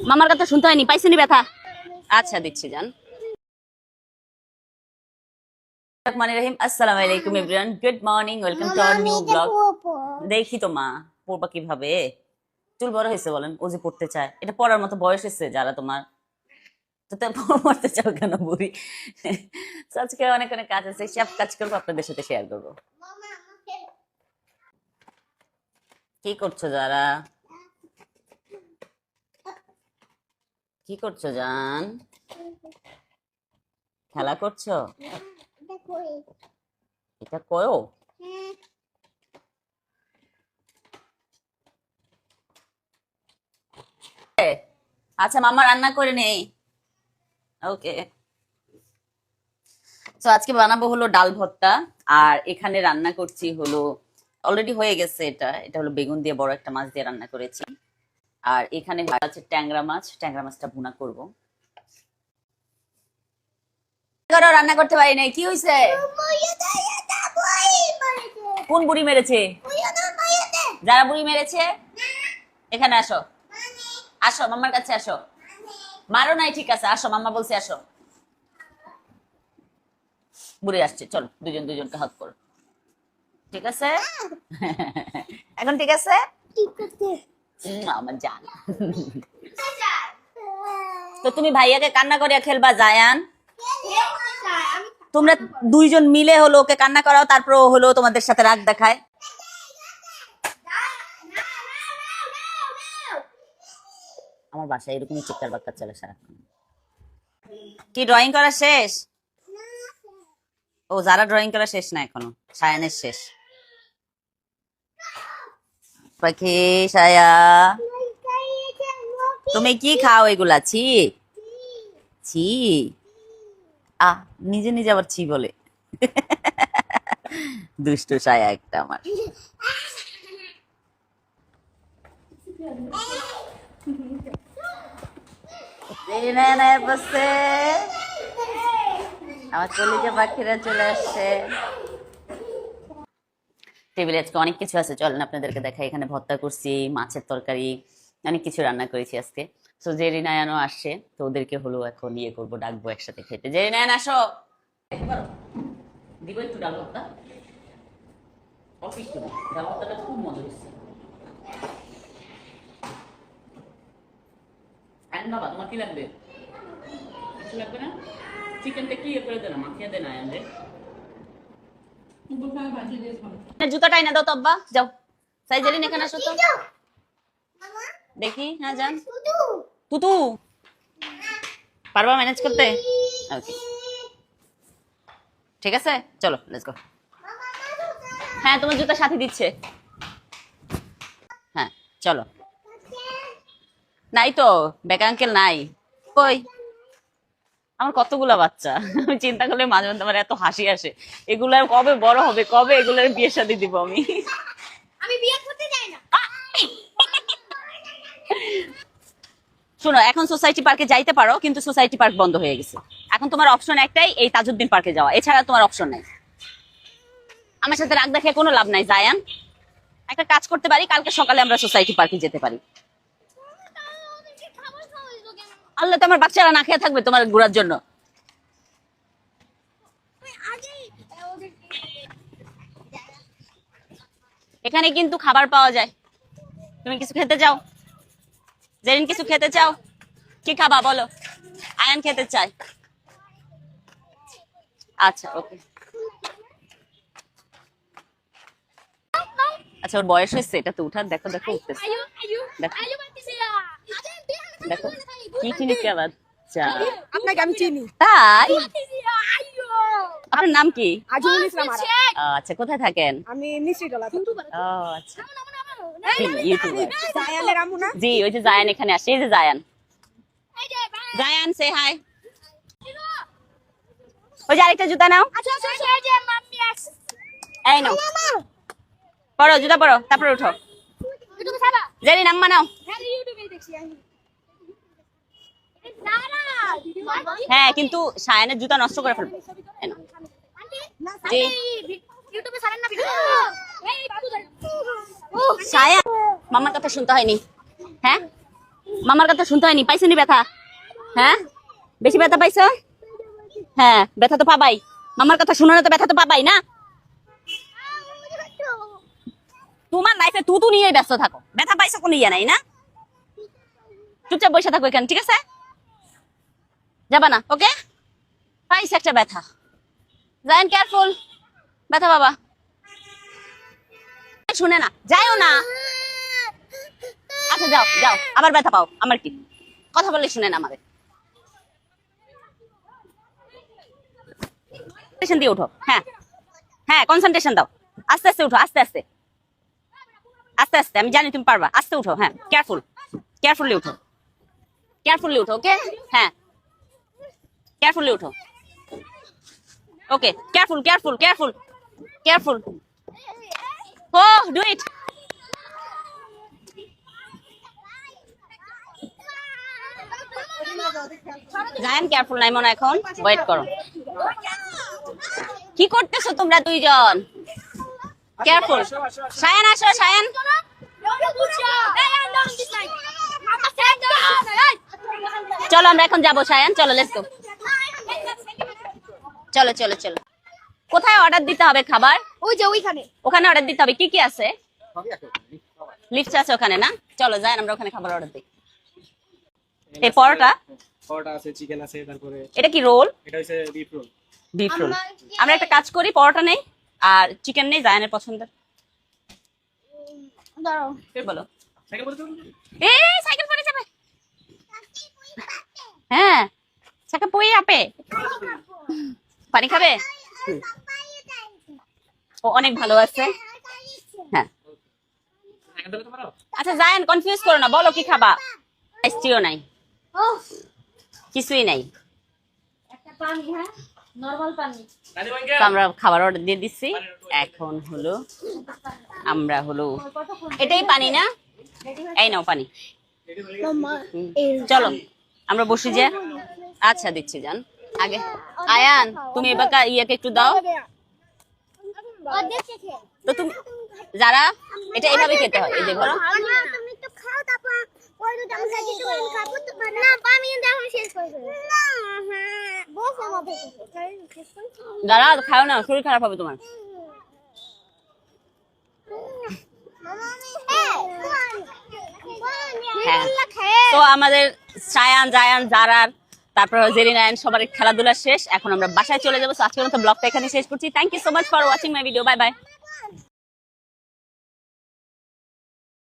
মামার কথা শুনতে হয়নি, পাইছেনি ব্যথা? আচ্ছা দিচ্ছি যান। আসসালামু আলাইকুম everyone, good morning, welcome to our new blog. দেখি তো মা পড়বা কিভাবে, চুল বড় হয়েছে বলেন, ও যে পড়তে চায়, এটা পড়ার মতো বয়স হয়েছে যারা তোমার, তো পড়তে চাও কেন বুড়ি? আজকে অনেক অনেক কাজ আছে, সব কাজ করবো, আপনাদের সাথে শেয়ার করবো। কি করছো যারা, কি করছো জান? খেলা করছো? এটা করো। আচ্ছা মামা রান্না করে নেই। ওকে। তো আজকে বানাবো হলো ডাল ভর্তা, আর এখানে রান্না করছি হলো, অলরেডি হয়ে গেছে, এটা এটা হলো বেগুন দিয়ে বড় একটা মাছ দিয়ে রান্না করেছি। আর এখানে আছে ট্যাংরা মাছ, ট্যাংরা মাছটা ভুনা করব। রান্না করতে পারি নাই, কি হয়েছে? কোন বুড়ি মেরেছে? যারা বুড়ি মেরেছে, এখানে আসো, আসো মামার কাছে আসো। মারো নাই, ঠিক আছে, আসো, মামা বলছে আসো। বুড়ি আসছে, চলো দুজন দুজনকে হাত করো, ঠিক আছে? এখন ঠিক আছে? আমার জান। তো তুমি ভাইয়াকে কান্না করিয়া খেলবা জায়ান, তোমরা দুইজন মিলে হলো ওকে কান্না করাও, তারপর ও হলো তোমাদের সাথে রাগ দেখায়। আমার বাসায় এরকমই চিৎকার বাক্কার চলে সারাক্ষণ। কি ড্রয়িং করা শেষ? ও যারা ড্রয়িং করা শেষ না এখনো, সায়ানের শেষ। পাখি সায়া, তুমি কি খাও এগুলা? ছি ছি, নিজে নিজে আবার ছি বলে। দুষ্ট সায়া একটা আমার। আমার কলিজা পাখিরা চলে আসছে। টেবিলে আজকে অনেক কিছু আছে, চলেন আপনাদেরকে দেখাই। এখানে ভর্তা করছি, মাছের তরকারি, অনেক কিছু রান্না করেছি আজকে। তো জেরিনায়ানও আসছে, তো ওদেরকে হলো এখন ইয়ে করবো, ডাকবো একসাথে খেতে। জেরিনায়ান আসো, দিব একটু ডাল ভর্তা, অল্প একটু ডাল ভর্তাটা খুব মজা হচ্ছে। বাবা তোমার কি লাগবে? কিছু লাগবে না? চিকেনটা কি করে দেন, মাখিয়ে দেন আয়ান রে। জুতাটাই না দাও তো আব্বা, যাও সাইজেরিন এখানে আসো তো দেখি। হ্যাঁ যান। তুতু পারবা ম্যানেজ করতে? ওকে ঠিক আছে, চলো লেটস গো। হ্যাঁ তোমার জুতা সাথে দিচ্ছে, হ্যাঁ চলো। নাই তো, বেকা আঙ্কেল নাই। কই? আমার কতগুলা বাচ্চা, আমি চিন্তা করলে মাঝে মধ্যে আমার এত হাসি আসে। এগুলার কবে বড় হবে, কবে এগুলার বিয়ে শাদী দিব আমি। আমি বিয়ে করতে যাই না। শোনো, এখন সোসাইটি পার্কে যাইতে পারো, কিন্তু সোসাইটি পার্ক বন্ধ হয়ে গেছে। এখন তোমার অপশন একটাই, এই তাজউদ্দিন পার্কে যাওয়া, এছাড়া তোমার অপশন নাই। আমার সাথে রাগ দেখে কোনো লাভ নাই জায়ান। একটা কাজ করতে পারি, কালকে সকালে আমরা সোসাইটি পার্কে যেতে পারি। আল্লাহ, তো আমার বাচ্চারা না খেয়ে থাকবে তোমার ঘোরার জন্য? এখানে কিন্তু খাবার পাওয়া যায়, তুমি কিছু খেতে চাও? জেরিন কিছু খেতে চাও? কি খাবা বলো? আয়ান খেতে চায়, আচ্ছা ওকে। আচ্ছা ওর বয়স হয়েছে, এটা তো উঠার, দেখো দেখো উঠতেছে, দেখো দেখো কি চিনিস বাচ্চা। আপনাকে আমি চিনি। তাই? আপনার নাম কি? আজিমুল ইসলাম আরা। আচ্ছা কোথায় থাকেন? আমি মিশ্রিটলা। ও আচ্ছা, ইউটিউবার। জায়ানের আম্মু না? জি, ওই যে জায়ান এখানে আসে, এই যে জায়ান। জায়ান সে হাই। ওই যে আরেকটা জুতা নাও, এই নাও, পরো জুতা পরো, তারপরে উঠো। জেরিন আম্মা নাও। হ্যাঁ কিন্তু সায়ানের জুতা নষ্ট করে ফেলবে। সায়ান মামার কথা শুনতে হয়নি, হ্যাঁ মামার কথা শুনতে হয়নি, পাইছো নি ব্যথা? হ্যাঁ, বেশি ব্যথা পাইছো? হ্যাঁ, ব্যথা তো পাবাই। মামার কথা শুনো না তো ব্যথা তো পাবাই না। তোমার লাইফে তু নিয়ে ব্যস্ত থাকো, ব্যথা পাইছো কোনো ইয়ে নাই না। চুপচাপ বসে থাকো এখানে, ঠিক আছে? যাবা না, ওকে? পাইছে একটা ব্যথা। জায়েন কেয়ারফুল, ব্যথা বাবা। শুনে না, যাইও না। আচ্ছা যাও যাও, আবার ব্যথা পাও, আমার কি? কথা বললে শুনে না আমাদের। কনসেন্ট্রেশন দিয়ে উঠো। হ্যাঁ হ্যাঁ, কনসেন্ট্রেশন দাও। আস্তে আস্তে উঠো, আস্তে আস্তে আস্তে আস্তে। আমি জানি তুমি পারবা, আস্তে উঠো। হ্যাঁ, কেয়ারফুল, কেয়ারফুলি উঠো, কেয়ারফুলি উঠো। ওকে, হ্যাঁ, কেয়ারফুলি উঠো। Okay, careful careful careful careful. Oh, do it. জায়েন কেয়ারফুল নাই মনে, এখন ওয়েট করো। কি করতেছো তোমরা দুইজন? কেয়ারফুল। সায়ান আসো, সায়ান। চলো আমরা এখন যাবো সায়ান, চলো লেটস গো। চলো চলো চলো। কোথায় অর্ডার দিতে হবে খাবার? ওই যে ওইখানে। ওখানে অর্ডার দিতে হবে। কি কি আছে? লিফট আছে ওখানে না? চলো যাই, আমরা ওখানে খাবার অর্ডার দিই। এই পরোটা, পরোটা আছে, চিকেন আছে, তারপরে এটা কি রোল? এটা হচ্ছে বিফ রোল। Beef role. আমরা একটা কাজ করি, পরোটা নেই আর চিকেন নেই, জায়ানের পছন্দের। দাঁড়াও। বলো। সাইকেল বলতে এ সাইকেল পড়ে যাবে। হ্যাঁ, সাইকেল পড়ে যাবে। পানি খাবে? ও অনেক ভালো আছে। হ্যাঁ, সাইকেল ধরতে পারো? আচ্ছা জায়ান কনফিউজ করো না, বলো কি খাবা? আইসটিও নাই, কিছুই নাই। রাজীব ভাই তো আমরা খাবার অর্ডার দিয়ে দিচ্ছি। এখন হলো আমরা হলো, এটাই পানি না? এই নাও পানি। চলো আমরা বসি যে। আচ্ছা দিচ্ছি জান। আগে আয়ান, তুমি এবার ইয়েকে একটু দাও তো। তুমি যারা, এটা এইভাবে খেতে হয়, এই যে ধরো। তুমি তো খাও, তারপর ওই দুটো আমি খাই, তুমি খাবো তো না, আমি দেখো শেষ করে দেব না। বস আমাদের যারা খাও না, শরীর খারাপ হবে তোমার। হ্যাঁ, তো আমাদের সায়ান, জায়ান, জারার, তারপর জেরিনায়ন সবার খেলাধুলা শেষ। এখন আমরা বাসায় চলে যাবো। আজকের মতো ব্লগটা এখানে শেষ করছি। Thank you so much for watching my video. Bye by.